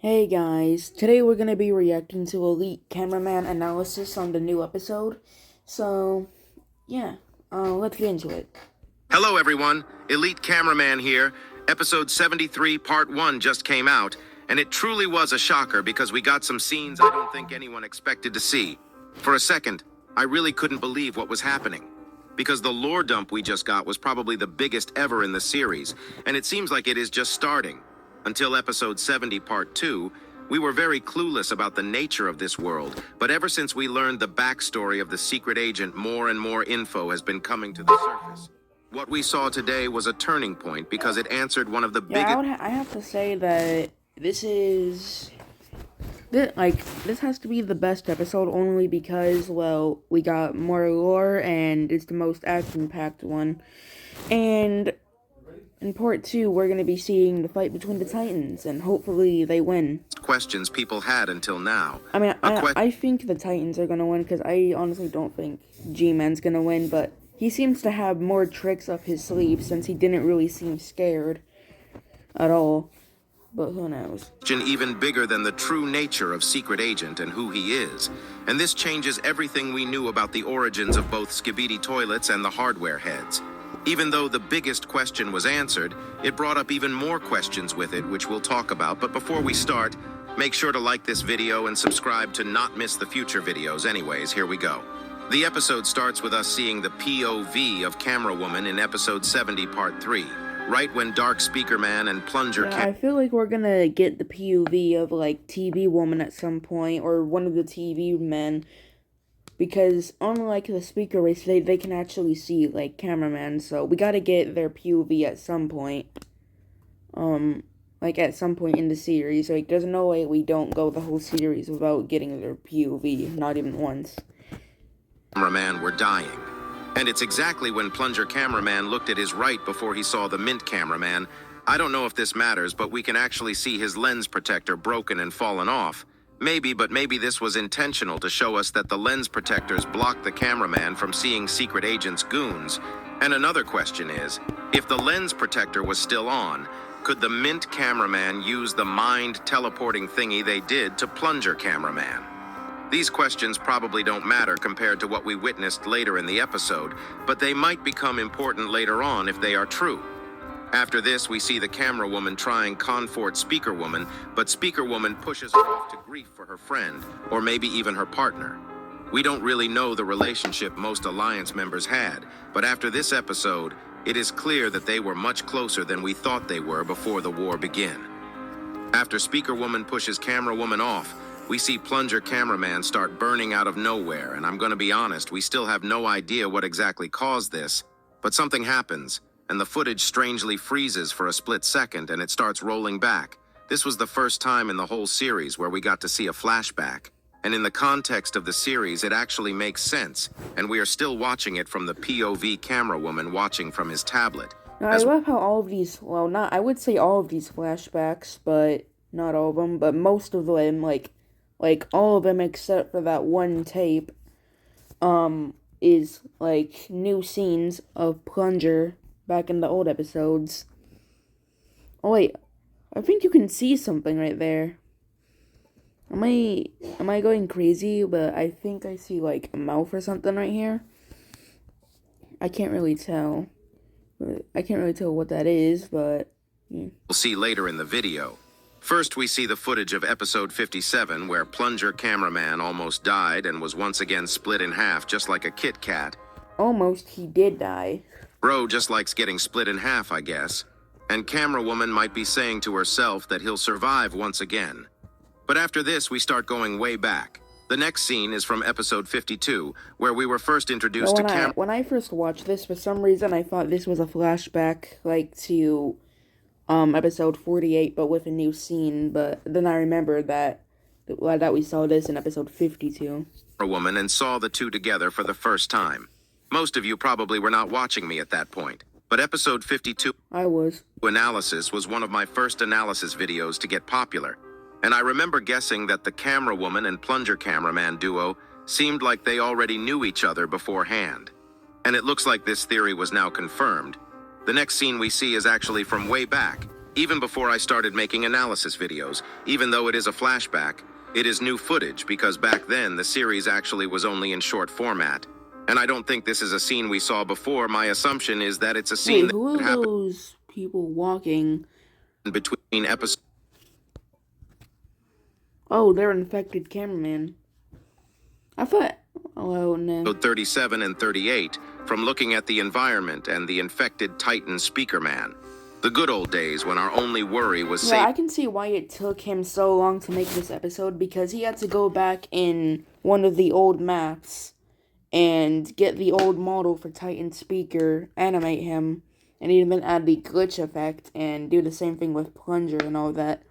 Hey guys, today we're gonna be reacting to Elite Cameraman analysis on the new episode. So, yeah, let's get into it. Hello everyone, Elite Cameraman here. Episode 73 Part 1 just came out, and it truly was a shocker because we got some scenes I don't think anyone expected to see. For a second, I really couldn't believe what was happening. Because the lore dump we just got was probably the biggest ever in the series, and it seems like it is just starting. Until episode 70 Part 2, we were very clueless about the nature of this world, but ever since we learned the backstory of the secret agent, more and more info has been coming to the surface. What we saw today was a turning point because it answered one of the biggest... I have to say that this has to be the best episode only because, well, we got more lore and it's the most action-packed one. And in part 2, we're going to be seeing the fight between the Titans, and hopefully they win. questions people had until now. I mean, I think the Titans are going to win, because I honestly don't think G-Man's going to win, but he seems to have more tricks up his sleeve since he didn't really seem scared at all. But who knows? Question even bigger than the true nature of Secret Agent and who he is. And this changes everything we knew about the origins of both Skibidi Toilets and the hardware heads. Even though the biggest question was answered, it brought up even more questions with it, which we'll talk about. But before we start, make sure to like this video and subscribe to not miss the future videos. Anyways, here we go. The episode starts with us seeing the POV of Camera Woman in episode 70, part 3. Right when Dark Speaker Man and Plunger... I feel like we're gonna get the POV of, like, TV Woman at some point, or one of the TV men. Because unlike the speaker race, they can actually see, like, cameraman, so we gotta get their POV at some point. Like, at some point in the series. Like, there's no way we don't go the whole series without getting their POV, not even once. Cameraman were dying. And it's exactly when Plunger Cameraman looked at his right before he saw the Mint Cameraman. I don't know if this matters, but we can actually see his lens protector broken and fallen off. Maybe, but maybe this was intentional to show us that the lens protectors blocked the cameraman from seeing Secret Agent's goons. And another question is, if the lens protector was still on, could the Mint Cameraman use the mind teleporting thingy they did to Plunger Cameraman? These questions probably don't matter compared to what we witnessed later in the episode, but they might become important later on if they are true. After this, we see the Camera Woman trying Confort Speaker Woman, but Speaker Woman pushes her off to grief for her friend, or maybe even her partner. We don't really know the relationship most Alliance members had, but after this episode, it is clear that they were much closer than we thought they were before the war began. After Speaker Woman pushes Camera Woman off, we see Plunger Cameraman start burning out of nowhere, and I'm gonna be honest, we still have no idea what exactly caused this, but something happens, and the footage strangely freezes for a split second, and it starts rolling back. This was the first time in the whole series where we got to see a flashback, and in the context of the series, it actually makes sense, and we are still watching it from the POV Camera Woman watching from his tablet. Now, I love how all of these, well, not, I would say all of these flashbacks, but not all of them, but most of them, like all of them except for that one tape, is, like, new scenes of Plunger back in the old episodes. Oh wait, I think you can see something right there. Am I going crazy? But I think I see, like, a mouth or something right here. I can't really tell. I can't really tell what that is, but yeah. We'll see later in the video. First, we see the footage of episode 57, where Plunger Cameraman almost died and was once again split in half, just like a Kit Kat. Almost, he did die. Bro just likes getting split in half, I guess. And Camera Woman might be saying to herself that he'll survive once again. But after this, we start going way back. The next scene is from episode 52, where we were first introduced to When I first watched this, for some reason, I thought this was a flashback, like, to episode 48, but with a new scene, but then I remembered that we saw this in episode 52. A woman and saw the two together for the first time. Most of you probably were not watching me at that point, but episode 52 I was. analysis was one of my first analysis videos to get popular, and I remember guessing that the Camera Woman and Plunger Cameraman duo seemed like they already knew each other beforehand. And it looks like this theory was now confirmed. The next scene we see is actually from way back, even before I started making analysis videos. Even though it is a flashback, it is new footage because back then the series actually was only in short format. And I don't think this is a scene we saw before. My assumption is that it's a scene Wait, who that are happened those people walking? between episodes. Oh, they're infected cameraman. I thought... Oh, no. 37 and 38 from looking at the environment and the infected Titan speaker man. The good old days when our only worry was Yeah, I can see why it took him so long to make this episode, because he had to go back in one of the old maps and get the old model for Titan speaker, animate him, and even add the glitch effect and do the same thing with Plunger and all that.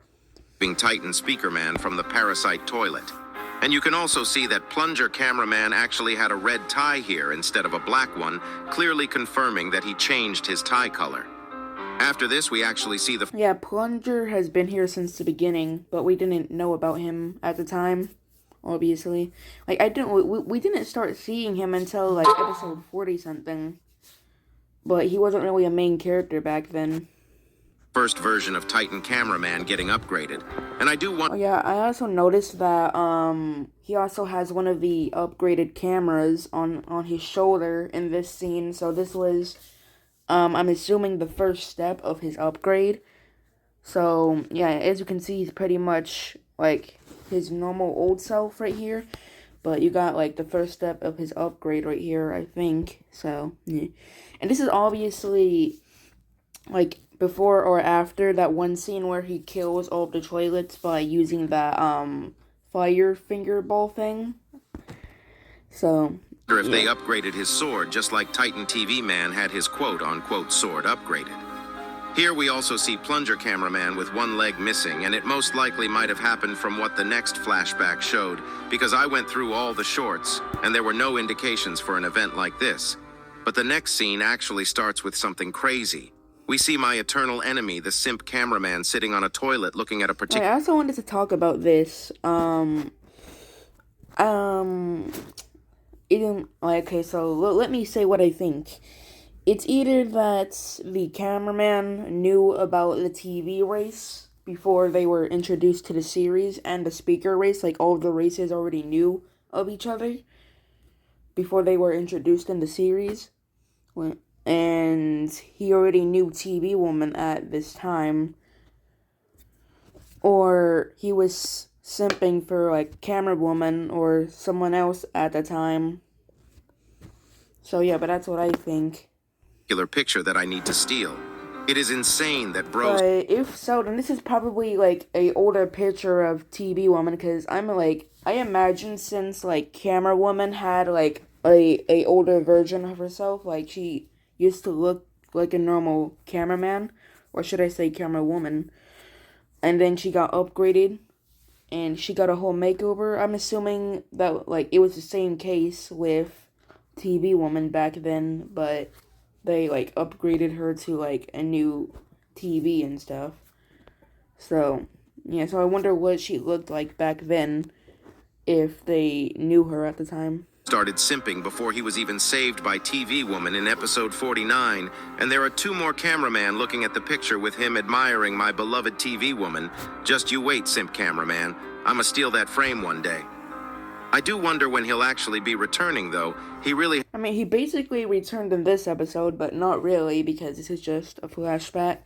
Titan speaker man from the parasite toilet. And you can also see that Plunger cameraman actually had a red tie here instead of a black one, clearly confirming that he changed his tie color. After this, we actually see the... Yeah, Plunger has been here since the beginning, but we didn't know about him at the time, obviously. Like, we didn't start seeing him until, like, episode 40-something. But he wasn't really a main character back then. First version of Titan cameraman getting upgraded. And I do want... Oh, yeah, I also noticed that, he also has one of the upgraded cameras on his shoulder in this scene, so this was... I'm assuming the first step of his upgrade. So, yeah, as you can see, he's pretty much, like, his normal old self right here. But you got, like, the first step of his upgrade right here, I think. So, yeah. And this is obviously, like, before or after that one scene where he kills all of the toilets by using that, fire finger ball thing. So... if they upgraded his sword just like Titan TV Man had his quote-unquote sword upgraded. Here we also see Plunger cameraman with one leg missing, and it most likely might have happened from what the next flashback showed, because I went through all the shorts, and there were no indications for an event like this. But the next scene actually starts with something crazy. We see my eternal enemy, the simp cameraman, sitting on a toilet looking at a particular... I also wanted to talk about this, okay, so let me say what I think. It's either that the cameraman knew about the TV race before they were introduced to the series, and the speaker race, like all of the races already knew of each other before they were introduced in the series. And he already knew TV Woman at this time. Or he was simping for, like, Camera Woman or someone else at the time. So, yeah, but that's what I think. Picture that I need to steal. It is insane that bros... But if so, then this is probably, like, a older picture of TV Woman, because I imagine since, like, Camera Woman had, like, a older version of herself, like, she used to look like a normal cameraman, or should I say Camera Woman, and then she got upgraded, and she got a whole makeover. I'm assuming that, like, it was the same case with TV Woman back then, but they, like, upgraded her to, like, a new TV and stuff. So, yeah, so I wonder what she looked like back then, if they knew her at the time. Started simping before he was even saved by TV Woman in episode 49, and there are two more cameramen looking at the picture with him admiring my beloved TV Woman. Just you wait, simp cameraman. I'ma steal that frame one day. I do wonder when he'll actually be returning, though. He basically returned in this episode, but not really, because this is just a flashback.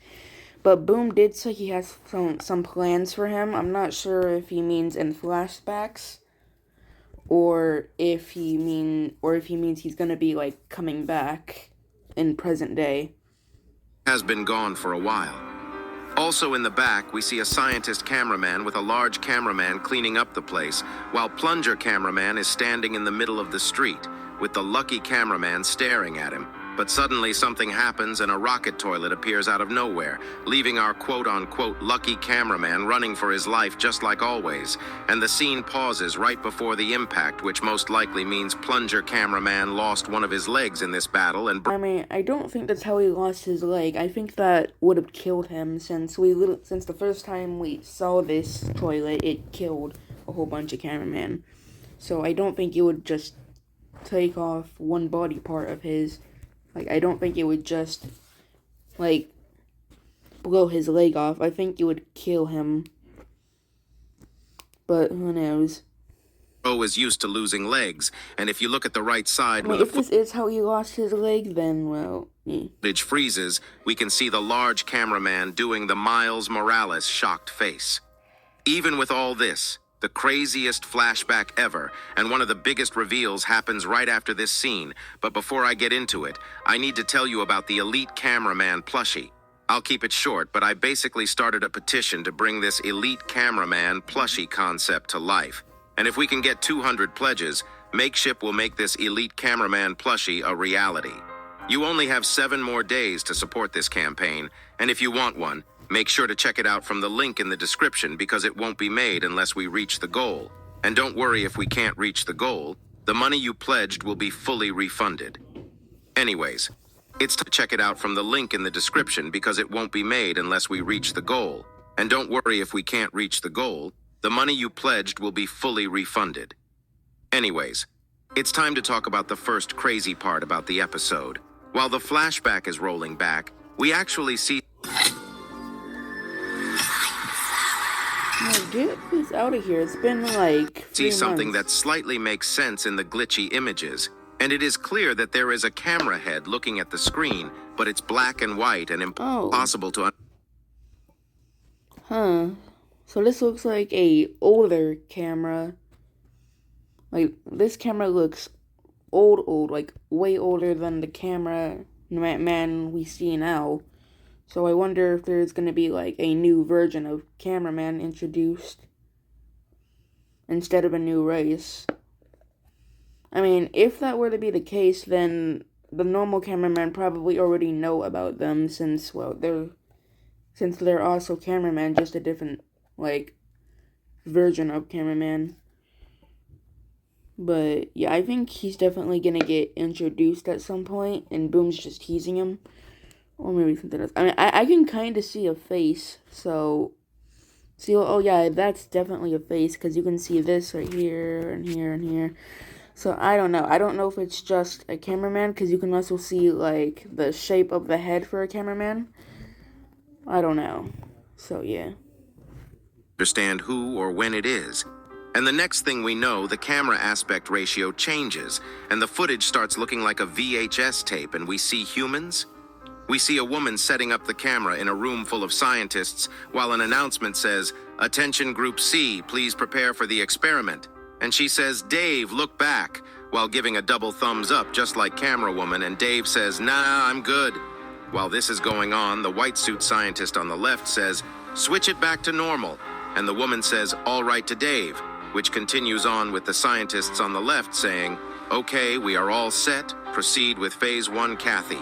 But Boom did say he has some plans for him. I'm not sure if he means in flashbacks, or if he means he's gonna be, like, coming back in present day. Has been gone for a while. Also in the back, we see a scientist cameraman with a large cameraman cleaning up the place, while Plunger cameraman is standing in the middle of the street, with the lucky cameraman staring at him. But suddenly something happens and a rocket toilet appears out of nowhere, leaving our quote-unquote lucky cameraman running for his life just like always, and the scene pauses right before the impact, which most likely means Plunger cameraman lost one of his legs in this battle and... I don't think that's how he lost his leg. I think that would have killed him, since the first time we saw this toilet, it killed a whole bunch of cameramen. So I don't think it would just take off one body part of his... Like, I don't think it would just, like, blow his leg off. I think it would kill him. But who knows? Is used to losing legs, and if you look at the right side, I mean, if this is how he lost his leg, then, well, footage freezes, we can see the large cameraman doing the Miles Morales shocked face. Even with all this, the craziest flashback ever, and one of the biggest reveals happens right after this scene. But before I get into it, I need to tell you about the Elite Cameraman plushie. I'll keep it short, but I basically started a petition to bring this Elite Cameraman plushie concept to life. And if we can get 200 pledges, Makeship will make this Elite Cameraman plushie a reality. You only have 7 more days to support this campaign, and if you want one, make sure to check it out from the link in the description because it won't be made unless we reach the goal. And don't worry if we can't reach the goal, the money you pledged will be fully refunded. Anyways, it's to check it out from the link in the description because it won't be made unless we reach the goal. And don't worry if we can't reach the goal, the money you pledged will be fully refunded. Anyways, it's time to talk about the first crazy part about the episode. While the flashback is rolling back, we actually see... No, get this out of here. It's been like 3 something months. that slightly makes sense in the glitchy images. And it is clear that there is a camera head looking at the screen, but it's black and white and impossible to... Huh. So this looks like a older camera. Like, this camera looks old, like way older than the camera man we see now. So I wonder if there's gonna be like a new version of cameraman introduced instead of a new race. I mean, if that were to be the case, then the normal cameramen probably already know about them since, well, they're also cameramen, just a different, like, version of cameraman. But, yeah, I think he's definitely gonna get introduced at some point, and Boom's just teasing him. Or maybe something else. I mean, I can kind of see a face, so... See, oh yeah, that's definitely a face, because you can see this right here, and here, and here. So, I don't know. I don't know if it's just a cameraman, because you can also see, like, the shape of the head for a cameraman. I don't know. So, yeah. Understand who or when it is. And the next thing we know, the camera aspect ratio changes, and the footage starts looking like a VHS tape, and we see humans. We see a woman setting up the camera in a room full of scientists, while an announcement says, "Attention Group C, please prepare for the experiment." And she says, "Dave, look back," while giving a double thumbs up just like Camera Woman, and Dave says, "Nah, I'm good." While this is going on, the white suit scientist on the left says, "Switch it back to normal," and the woman says, "All right to Dave," which continues on with the scientists on the left saying, "Okay, we are all set, proceed with phase 1, Kathy."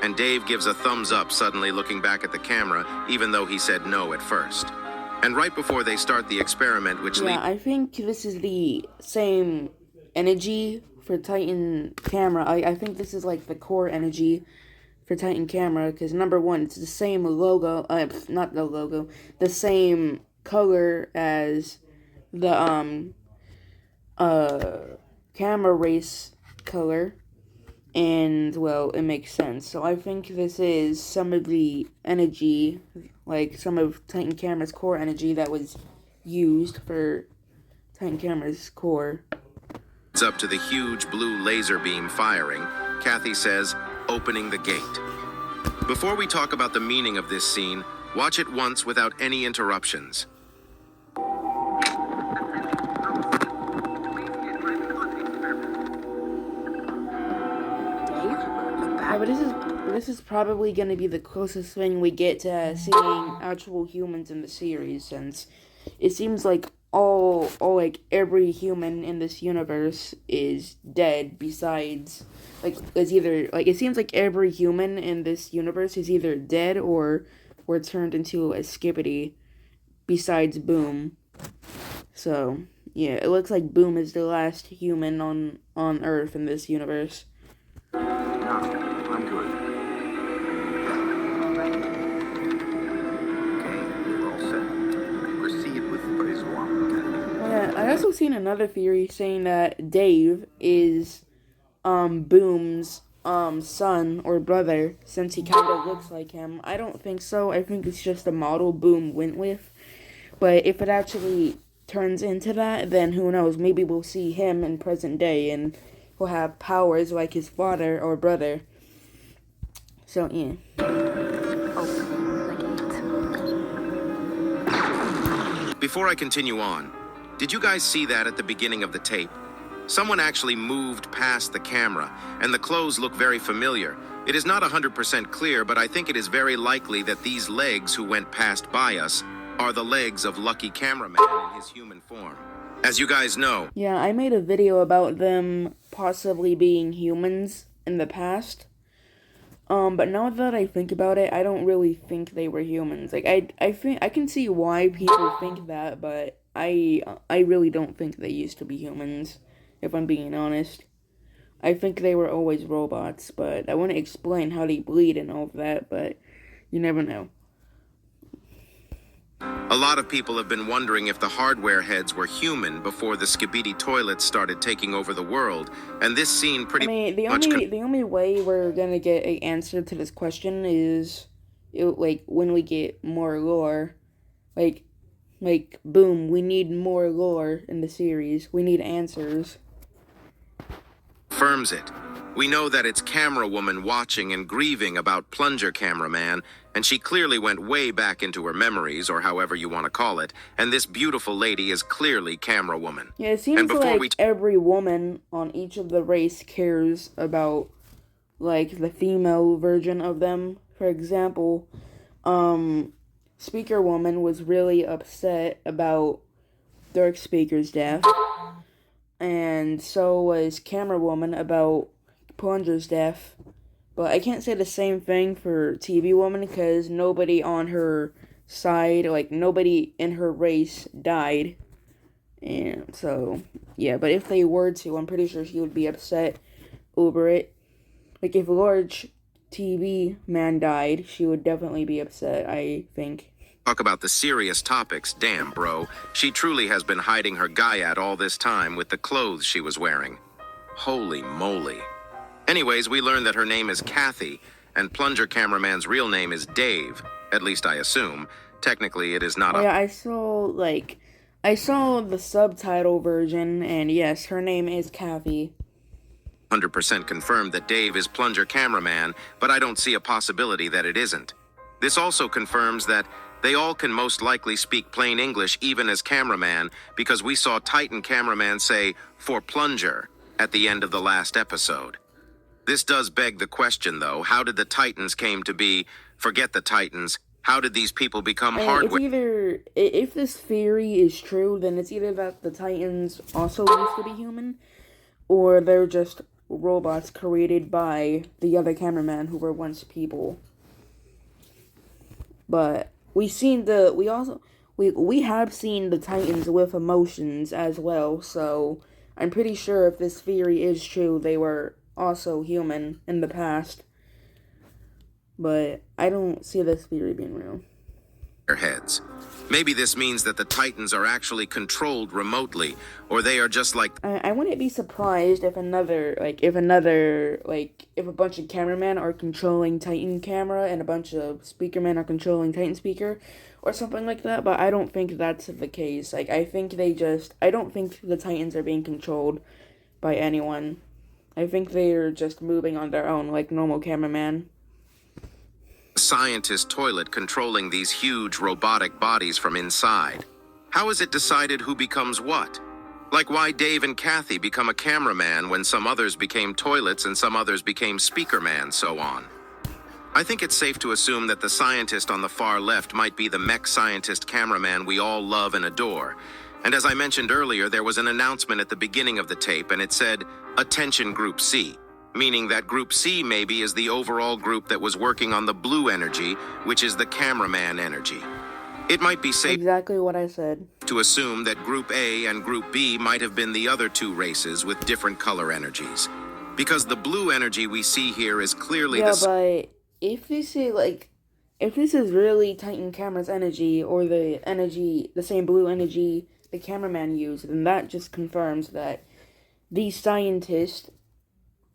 And Dave gives a thumbs up, suddenly looking back at the camera, even though he said no at first. And right before they start the experiment, which I think this is the same energy for Titan camera. I think this is like the core energy for Titan camera, because number one, it's the same logo, not the logo, the same color as the, camera race color, and, well, it makes sense. So I think this is some of the energy, like some of Titan camera's core energy that was used for Titan camera's core. It's up to the huge blue laser beam firing. Kathy says, "Opening the gate." Before we talk about the meaning of this scene, watch it once without any interruptions. Yeah, but this is probably going to be the closest thing we get to seeing actual humans in the series, since it seems like all like every human in this universe is dead. Besides, like, it's either like it seems like every human in this universe is either dead or turned into a Skippity. Besides Boom, so yeah, it looks like Boom is the last human on Earth in this universe. No, I'm good. Okay, we're all set. Proceed with phase 1. Yeah, I also seen another theory saying that Dave is Boom's son or brother, since he kind of looks like him. I don't think so. I think it's just a model Boom went with. But if it actually turns into that, then who knows? Maybe we'll see him in present day and he'll have powers like his father or brother. So, yeah. Before I continue on, did you guys see that at the beginning of the tape? Someone actually moved past the camera, and the clothes look very familiar. It is not 100% clear, but I think it is very likely that these legs who went past by us are the legs of Lucky Cameraman in his human form. As you guys know, Yeah, I made a video about them possibly being humans in the past. But now that I think about it, I don't really think they were humans. Like, I think I can see why people think that, but I really don't think they used to be humans, if I'm being honest. I think they were always robots, but I want to explain how they bleed and all of that, but you never know. a lot of people have been wondering if the hardware heads were human before the Skibidi toilets started taking over the world, and this scene pretty I mean, the much only way we're gonna get an answer to this question is, when we get more lore. Like, boom, we need more lore in the series. We need answers. confirms it. We know that it's Camera Woman watching and grieving about Plunger Cameraman, and she clearly went way back into her memories, or however you want to call it, and this beautiful lady is clearly Camera Woman. Yeah, it seems like every woman on each of the race cares about, like, the female version of them. For example, Speaker Woman was really upset about Dark Speaker's death, and so was Camera Woman about Plunger's death. But I can't say the same thing for TV Woman, because nobody on her side, like, nobody in her race died. And so, yeah, but if they were to, I'm pretty sure she would be upset over it. Like, if Large TV Man died, she would definitely be upset, I think. Talk about the serious topics. Damn, bro. She truly has been hiding her Gaiad all this time with the clothes she was wearing. Holy moly. Anyways, we learned that her name is Kathy, and Plunger Cameraman's real name is Dave. At least I assume. Technically, it is not Yeah, I saw the subtitle version, and yes, her name is Kathy. 100% confirmed that Dave is Plunger Cameraman, but I don't see a possibility that it isn't. This also confirms that they all can most likely speak plain English even as cameraman, because we saw Titan Cameraman say, "for Plunger," at the end of the last episode. This does beg the question, though. How did the Titans came to be? Forget the Titans. How did these people become hardware? It's either, if this theory is true, then it's either that the Titans also used to be human, or they're just robots created by the other cameramen who were once people. But we have seen the Titans with emotions as well, so I'm pretty sure if this theory is true, they were also human in the past. But I don't see this theory being real. Their heads. Maybe this means that the Titans are actually controlled remotely, or they are just like... I wouldn't be surprised if a bunch of cameramen are controlling Titan camera and a bunch of speaker men are controlling Titan speaker, or something like that, but I don't think that's the case. Like, I don't think the Titans are being controlled by anyone. I think they're just moving on their own, like normal cameraman. Scientist toilet controlling these huge robotic bodies from inside. How is it decided who becomes what? Like why Dave and Kathy become a cameraman when some others became toilets and some others became speakerman, so on. I think it's safe to assume that the scientist on the far left might be the mech scientist cameraman we all love and adore. And as I mentioned earlier, there was an announcement at the beginning of the tape, and it said, "Attention Group C," meaning that Group C maybe is the overall group that was working on the blue energy, which is the cameraman energy. It might be safe Exactly what I said. to assume that Group A and Group B might have been the other two races with different color energies. Because the blue energy we see here is clearly but if this is really Titan camera's energy, or the same blue energy the cameraman used, then that just confirms that these scientists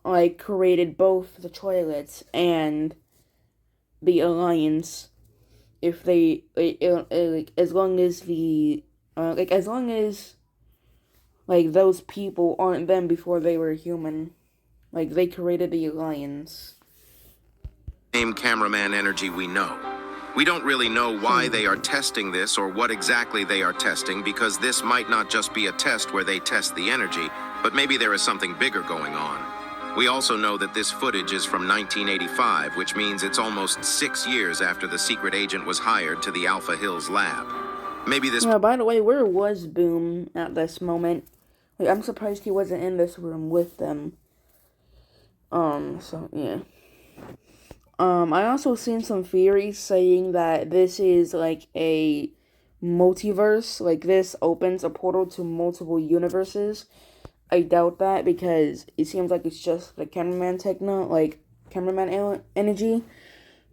like created both the toilets and the Alliance. If they like as long as the as long as like those people aren't them before they were human, like they created the Alliance. Same cameraman energy we know. We don't really know why they are testing this or what exactly they are testing, because this might not just be a test where they test the energy, but maybe there is something bigger going on. We also know that this footage is from 1985, which means it's almost 6 years after the secret agent was hired to the Alpha Hills lab. Maybe this... By the way, where was Boom at this moment? Like, I'm surprised he wasn't in this room with them. So, yeah. I also seen some theories saying that this is like a multiverse, like this opens a portal to multiple universes. I doubt that because it seems like it's just the cameraman cameraman energy,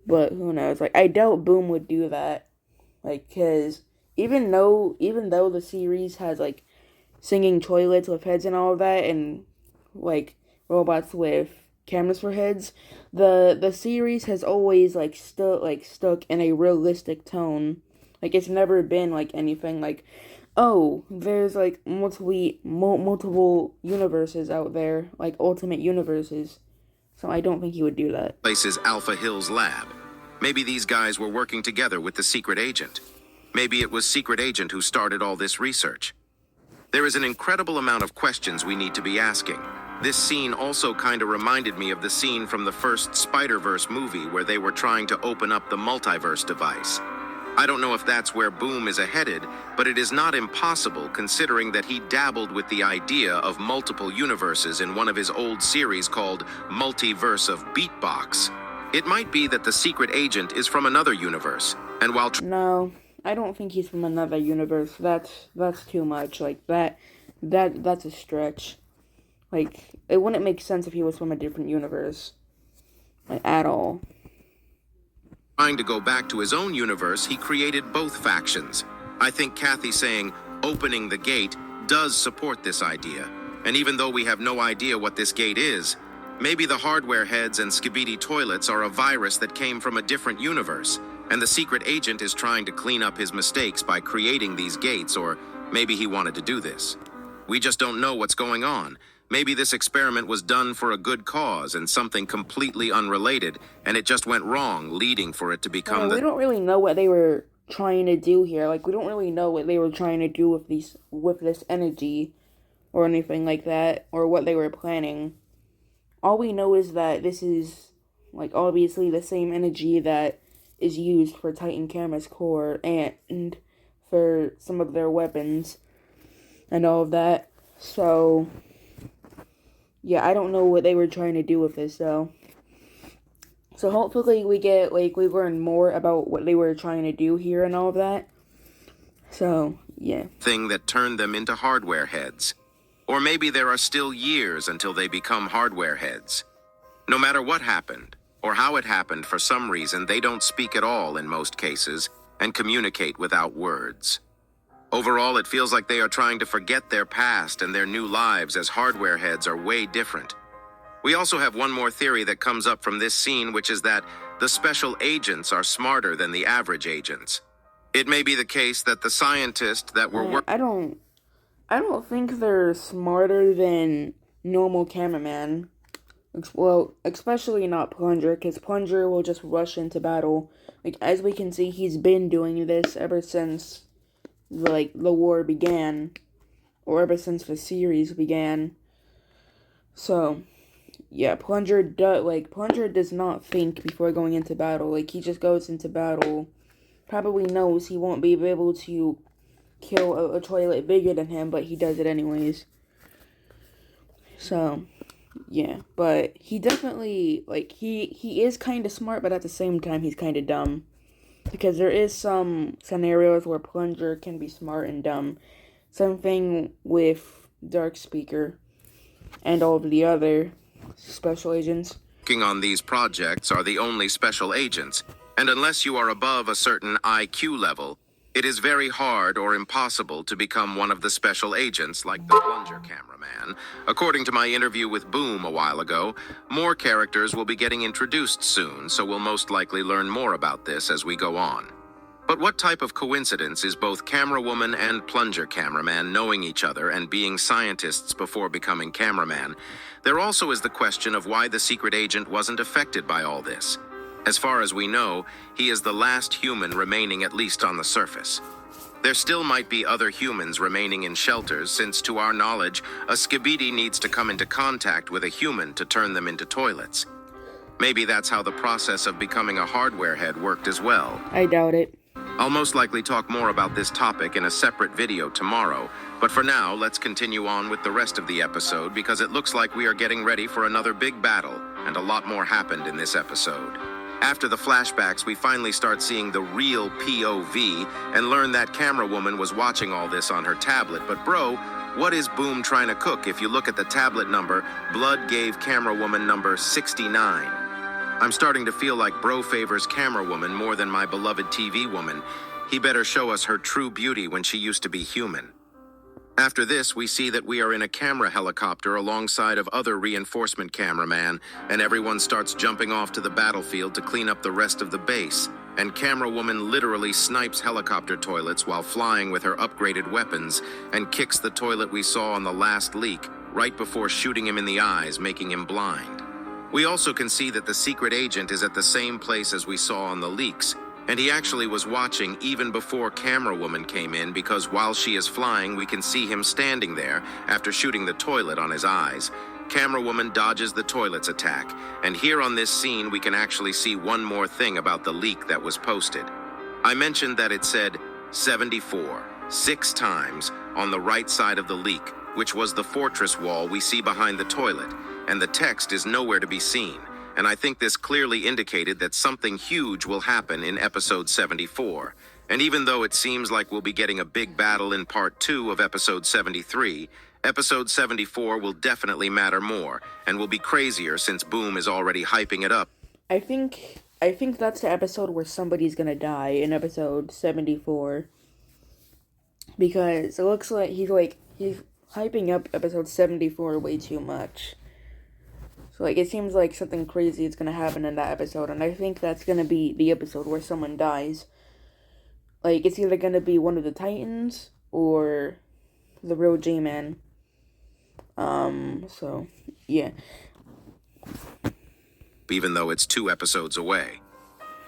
but who knows? Like, I doubt Boom would do that, like, cause even though the series has like singing toilets with heads and all of that, and like robots with cameras for heads, the series has always stuck in a realistic tone. Like, it's never been like anything like, oh, there's like multiple universes out there, like ultimate universes. So I don't think he would do that. Place is Alpha Hills lab. Maybe these guys were working together with the secret agent. Maybe it was secret agent who started all this research. There is an incredible amount of questions we need to be asking. This scene also kind of reminded me of the scene from the first Spider-Verse movie where they were trying to open up the multiverse device. I don't know if that's where Boom is headed, but it is not impossible considering that he dabbled with the idea of multiple universes in one of his old series called Multiverse of Beatbox. It might be that the secret agent is from another universe, and while... No, I don't think he's from another universe. That's too much. Like, that's a stretch. Like, it wouldn't make sense if he was from a different universe. Like, at all. Trying to go back to his own universe, he created both factions. I think Kathy saying, opening the gate, does support this idea. And even though we have no idea what this gate is, maybe the hardware heads and Skibidi toilets are a virus that came from a different universe, and the secret agent is trying to clean up his mistakes by creating these gates, or maybe he wanted to do this. We just don't know what's going on. Maybe this experiment was done for a good cause and something completely unrelated, and it just went wrong, leading for it to become We don't really know what they were trying to do here. Like, we don't really know what they were trying to do with this energy or anything like that, or what they were planning. All we know is that this is, like, obviously the same energy that is used for Titan Camera's core and for some of their weapons and all of that. So... yeah, I don't know what they were trying to do with this, though. So hopefully we learn more about what they were trying to do here and all of that. So, yeah. Thing that turned them into hardware heads. Or maybe there are still years until they become hardware heads. No matter what happened, or how it happened, for some reason, they don't speak at all in most cases, and communicate without words. Overall, it feels like they are trying to forget their past and their new lives, as hardware heads are way different. We also have one more theory that comes up from this scene, which is that the special agents are smarter than the average agents. It may be the case that the scientists that were working... I don't think they're smarter than normal cameraman. Well, especially not Plunger, because Plunger will just rush into battle. Like, as we can see, he's been doing this ever since the war began, or ever since the series began. So, yeah, Plunger does not think before going into battle. Like, he just goes into battle, probably knows he won't be able to kill a toilet bigger than him, but he does it anyways. So, yeah, but he definitely, he is kind of smart, but at the same time, he's kind of dumb. Because there is some scenarios where Plunger can be smart and dumb. Same thing with Dark Speaker and all of the other special agents. Working on these projects are the only special agents, and unless you are above a certain IQ level, It is very hard or impossible to become one of the special agents like the plunger cameraman. According to my interview with Boom a while ago, more characters will be getting introduced soon, so we'll most likely learn more about this as we go on. But what type of coincidence is both camerawoman and plunger cameraman knowing each other and being scientists before becoming cameraman? There also is the question of why the secret agent wasn't affected by all this. As far as we know, he is the last human remaining at least on the surface. There still might be other humans remaining in shelters since, to our knowledge, a Skibidi needs to come into contact with a human to turn them into toilets. Maybe that's how the process of becoming a hardware head worked as well. I doubt it. I'll most likely talk more about this topic in a separate video tomorrow, but for now, let's continue on with the rest of the episode because it looks like we are getting ready for another big battle, and a lot more happened in this episode. After the flashbacks, we finally start seeing the real POV and learn that camera woman was watching all this on her tablet. But bro, what is Boom trying to cook? If you look at the tablet number, Blood gave camera woman number 69. I'm starting to feel like bro favors camera woman more than my beloved TV woman. He better show us her true beauty when she used to be human. After this, we see that we are in a camera helicopter alongside of other reinforcement cameraman, and everyone starts jumping off to the battlefield to clean up the rest of the base. And camera woman literally snipes helicopter toilets while flying with her upgraded weapons and kicks the toilet we saw on the last leak right before shooting him in the eyes, making him blind. We also can see that the secret agent is at the same place as we saw on the leaks, and he actually was watching even before camera woman came in because while she is flying, we can see him standing there after shooting the toilet on his eyes. Camera woman dodges the toilet's attack, and here on this scene we can actually see one more thing about the leak that was posted. I mentioned that it said 74 6 times on the right side of the leak, which was the fortress wall we see behind the toilet, and the text is nowhere to be seen. And I think this clearly indicated that something huge will happen in episode 74. And even though it seems like we'll be getting a big battle in part 2 of episode 73, episode 74 will definitely matter more, and will be crazier since Boom is already hyping it up. I think that's the episode where somebody's gonna die in episode 74. Because it looks like he's hyping up episode 74 way too much. So, it seems like something crazy is going to happen in that episode, and I think that's going to be the episode where someone dies. It's either going to be one of the Titans, or the real J-Man. So, yeah. Even though it's 2 episodes away.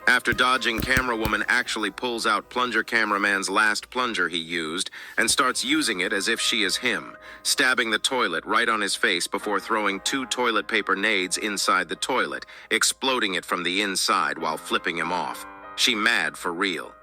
After dodging, camera woman actually pulls out plunger cameraman's last plunger he used and starts using it as if she is him, stabbing the toilet right on his face before throwing 2 toilet paper nades inside the toilet, exploding it from the inside while flipping him off. She mad for real.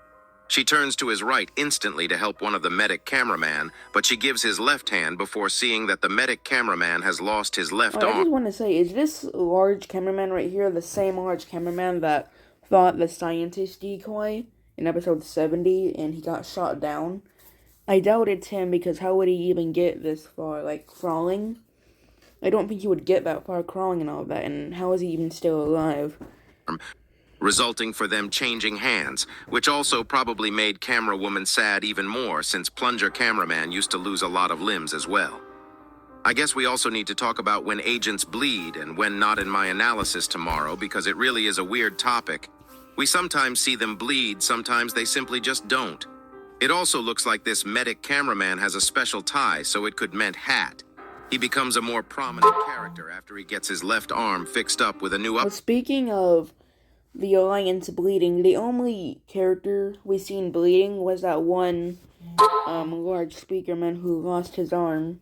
She turns to his right instantly to help one of the medic cameraman, but she gives his left hand before seeing that the medic cameraman has lost his left arm. I just want to say, is this large cameraman right here the same large cameraman that fought the scientist decoy in episode 70 and he got shot down? I doubt it's him, because how would he even get this far, crawling? I don't think he would get that far crawling and all that, and how is he even still alive? Resulting for them changing hands, which also probably made camera woman sad even more since plunger cameraman used to lose a lot of limbs as well. I guess we also need to talk about when agents bleed and when not in my analysis tomorrow, because it really is a weird topic. We sometimes see them bleed, sometimes they simply just don't. It also looks like this medic cameraman has a special tie, so it could meant hat. He becomes a more prominent character after he gets his left arm fixed up with a new Well, speaking of the Alliance bleeding, the only character we seen bleeding was that one large speakerman who lost his arm.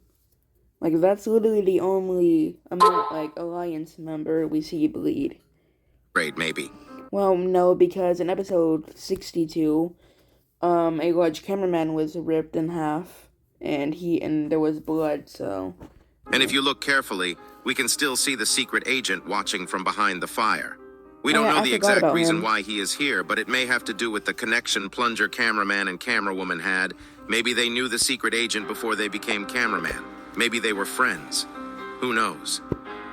That's literally the only Alliance member we see bleed. Great, maybe. Well, no, because in episode 62, a large cameraman was ripped in half, and there was blood, so... And if you look carefully, we can still see the secret agent watching from behind the fire. We don't know the exact reason why he is here, but it may have to do with the connection plunger cameraman and camera woman had. Maybe they knew the secret agent before they became cameraman. Maybe they were friends. Who knows?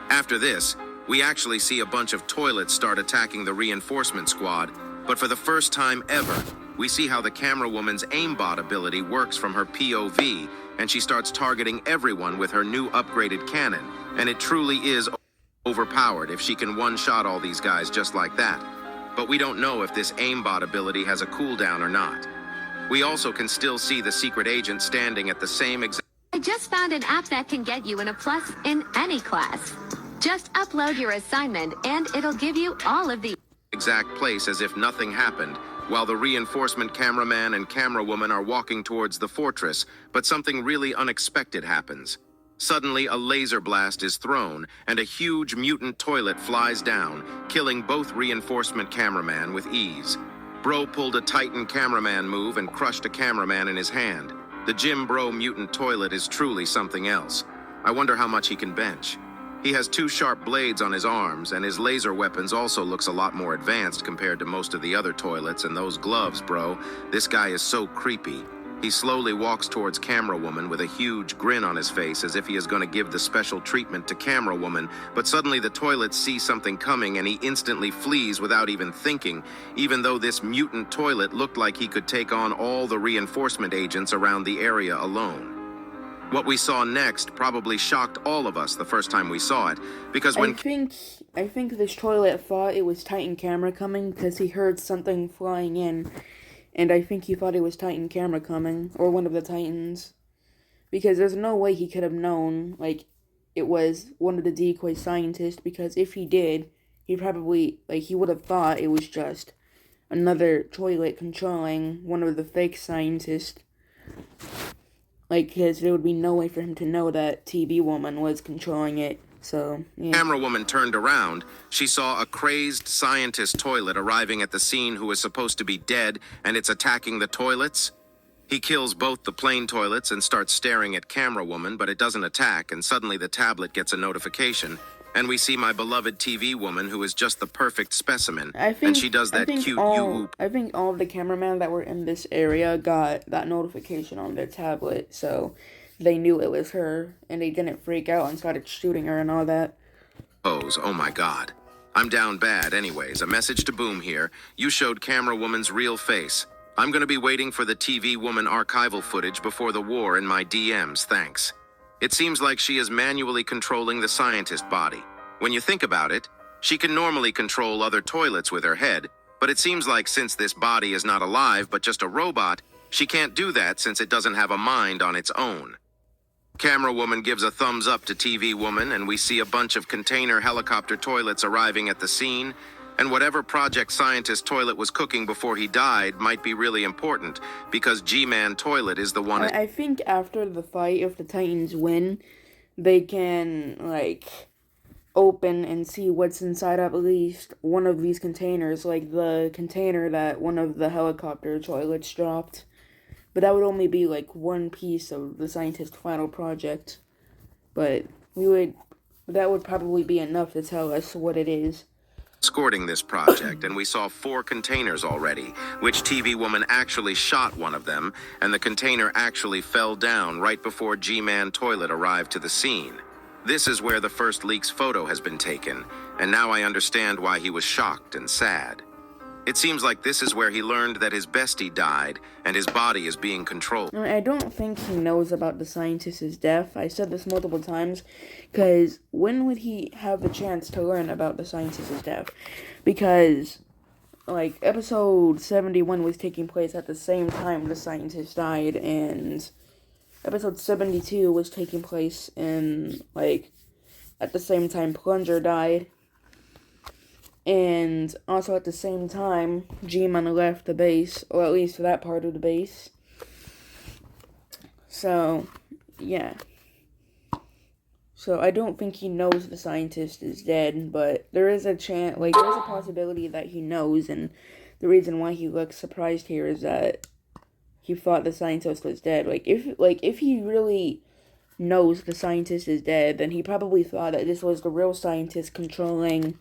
After this, we actually see a bunch of toilets start attacking the reinforcement squad, but for the first time ever, We see how the camera woman's aimbot ability works from her POV, and she starts targeting everyone with her new upgraded cannon, and it truly is overpowered if she can one-shot all these guys just like that. But we don't know if this aimbot ability has a cooldown or not. We also can still see the secret agent standing at the same exact... I just found an app that can get you in a plus in any class. Just upload your assignment and it'll give you all of the exact place as if nothing happened, while the reinforcement cameraman and camera woman are walking towards the fortress, but something really unexpected happens. Suddenly, a laser blast is thrown, and a huge mutant toilet flies down, killing both reinforcement cameraman with ease. Bro pulled a Titan cameraman move and crushed a cameraman in his hand. The Jim Bro mutant toilet is truly something else. I wonder how much he can bench. He has 2 sharp blades on his arms, and his laser weapons also looks a lot more advanced compared to most of the other toilets, and those gloves, bro. This guy is so creepy. He slowly walks towards Camera Woman with a huge grin on his face as if he is going to give the special treatment to Camera Woman, but suddenly the toilet sees something coming and he instantly flees without even thinking, even though this mutant toilet looked like he could take on all the reinforcement agents around the area alone. What we saw next probably shocked all of us the first time we saw it, because when... I think this toilet thought it was Titan camera coming because he heard something flying in. And I think he thought it was Titan camera coming, or one of the Titans. Because there's no way he could have known, like, it was one of the decoy scientists, because if he did, he probably, like, he would have thought it was just another toilet controlling one of the fake scientists. Like, because there would be no way for him to know that TV Woman was controlling it. So, yeah. Camera Woman turned around, she saw a crazed scientist toilet arriving at the scene who is supposed to be dead, and it's attacking the toilets. He kills both the plane toilets and starts staring at Camera Woman, but it doesn't attack, and suddenly the tablet gets a notification, and we see my beloved TV Woman, who is just the perfect specimen, and she does that cute you-whoop. I think all of the cameramen that were in this area got that notification on their tablet, so... they knew it was her, and they didn't freak out and started shooting her and all that. Oh my god. I'm down bad anyways. A message to Boom here. You showed Camera Woman's real face. I'm gonna be waiting for the TV Woman archival footage before the war in my DMs, thanks. It seems like she is manually controlling the scientist body. When you think about it, she can normally control other toilets with her head, but it seems like since this body is not alive but just a robot, she can't do that since it doesn't have a mind on its own. Camera Woman gives a thumbs up to TV Woman, and we see a bunch of container helicopter toilets arriving at the scene, and whatever Project Scientist toilet was cooking before he died might be really important, because G-Man toilet is the one... I think after the fight, if the Titans win, they can, like, open and see what's inside at least one of these containers, like the container that one of the helicopter toilets dropped. But that would only be, like, one piece of the scientist's final project. But that would probably be enough to tell us what it is. Escorting this project, and we saw 4 containers already, which TV Woman actually shot one of them, and the container actually fell down right before G-Man toilet arrived to the scene. This is where the first leak's photo has been taken, and now I understand why he was shocked and sad. It seems like this is where he learned that his bestie died, and his body is being controlled. I don't think he knows about the scientist's death. I said this multiple times, because when would he have the chance to learn about the scientist's death? Because, like, episode 71 was taking place at the same time the scientist died, and episode 72 was taking place in, like, at the same time Plunger died. And also at the same time, G-Man left the base, or at least that part of the base. So, yeah. So I don't think he knows the scientist is dead, but there is a chance, like, there's a possibility that he knows, and the reason why he looks surprised here is that he thought the scientist was dead. If he really knows the scientist is dead, then he probably thought that this was the real scientist controlling,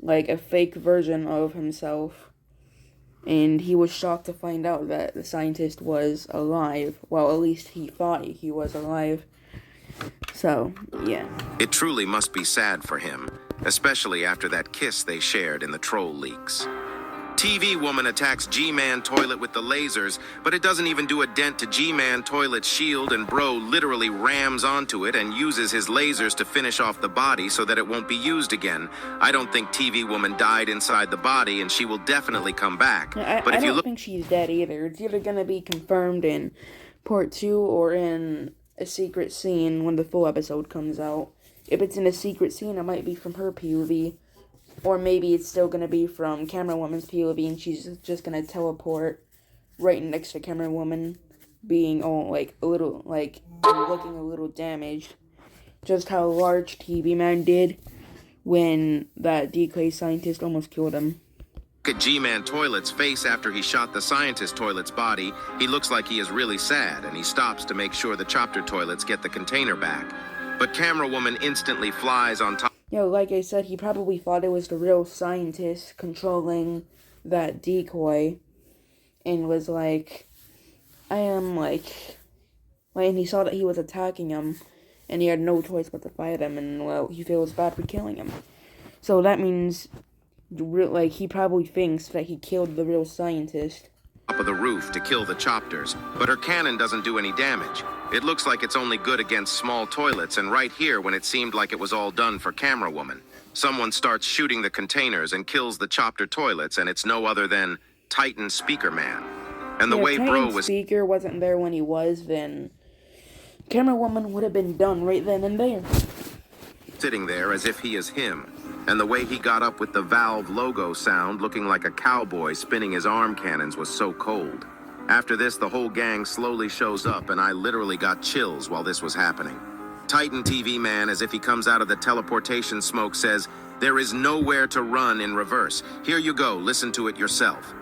like, a fake version of himself, and he was shocked to find out that the scientist was alive. Well, at least he thought he was alive. So, yeah. It truly must be sad for him, especially after that kiss they shared in the troll leaks. TV woman attacks G-Man toilet with the lasers, but it doesn't even do a dent to G-Man toilet's shield, and bro literally rams onto it and uses his lasers to finish off the body so that it won't be used again. I don't think TV woman died inside the body, and she will definitely come back. But I don't think she's dead either. It's either gonna be confirmed in part 2 or in a secret scene when the full episode comes out. If it's in a secret scene, it might be from her POV. Or maybe it's still going to be from Camera Woman's POV and she's just going to teleport right next to Camera Woman, being all, like, a little, like, looking a little damaged. Just how Large TV Man did when that decoy scientist almost killed him. Look at G-Man Toilet's face after he shot the scientist toilet's body. He looks like he is really sad, and he stops to make sure the chopper toilets get the container back. But Camera Woman instantly flies on top. Yeah, like I said, he probably thought it was the real scientist controlling that decoy, and was like, and he saw that he was attacking him, and he had no choice but to fight him, and, well, he feels bad for killing him. So that means, like, he probably thinks that he killed the real scientist. Top of the roof to kill the chopters, but her cannon doesn't do any damage. It looks like it's only good against small toilets, and right here when it seemed like it was all done for Camera Woman, someone starts shooting the containers and kills the chopper toilets, and it's no other than Titan Speaker Man. And the way bro was... Speaker wasn't there when he was, then Camera Woman would have been done right then and there. Sitting there as if he is him. And the way he got up with the Valve logo sound, looking like a cowboy spinning his arm cannons, was so cold. After this, the whole gang slowly shows up, and I literally got chills while this was happening. Titan TV Man, as if he comes out of the teleportation smoke, says, "There is nowhere to run in reverse. Here you go, listen to it yourself."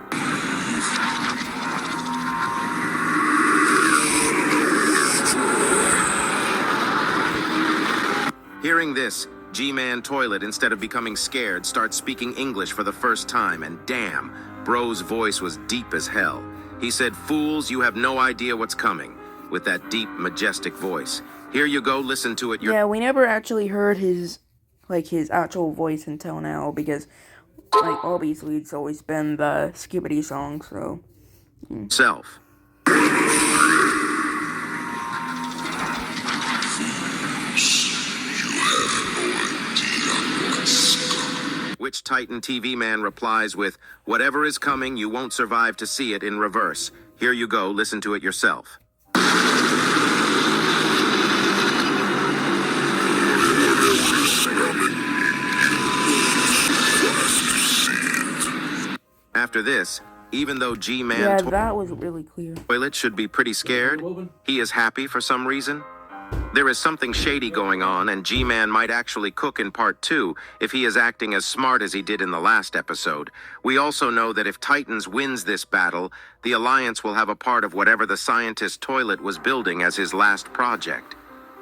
Hearing this, G-Man Toilet, instead of becoming scared, starts speaking English for the first time, and damn, bro's voice was deep as hell. He said, "Fools, you have no idea what's coming," with that deep, majestic voice. Here you go, listen to it. Yeah, we never actually heard his actual voice until now, because, like, obviously it's always been the Skibidi song, so... Self. Which Titan TV Man replies with, "Whatever is coming, you won't survive to see it in reverse. Here you go, listen to it yourself." After this, even though G-Man Yeah, that was really clear. Toilet should be pretty scared, he is happy for some reason. There is something shady going on, and G-Man might actually cook in part 2 if he is acting as smart as he did in the last episode. We also know that if Titans wins this battle, the Alliance will have a part of whatever the scientist toilet was building as his last project.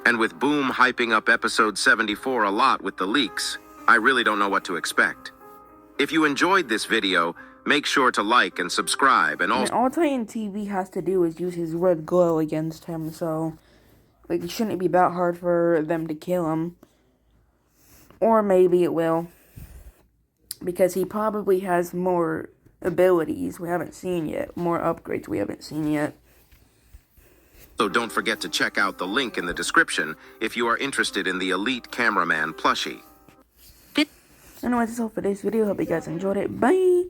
And with Boom hyping up episode 74 a lot with the leaks, I really don't know what to expect. If you enjoyed this video, make sure to like and subscribe, and also... all Titan TV has to do is use his red glow against him, so... like, it shouldn't be that hard for them to kill him. Or maybe it will. Because he probably has more abilities we haven't seen yet. More upgrades we haven't seen yet. So don't forget to check out the link in the description if you are interested in the Elite Cameraman plushie. Anyways, that's all for this video. Hope you guys enjoyed it. Bye!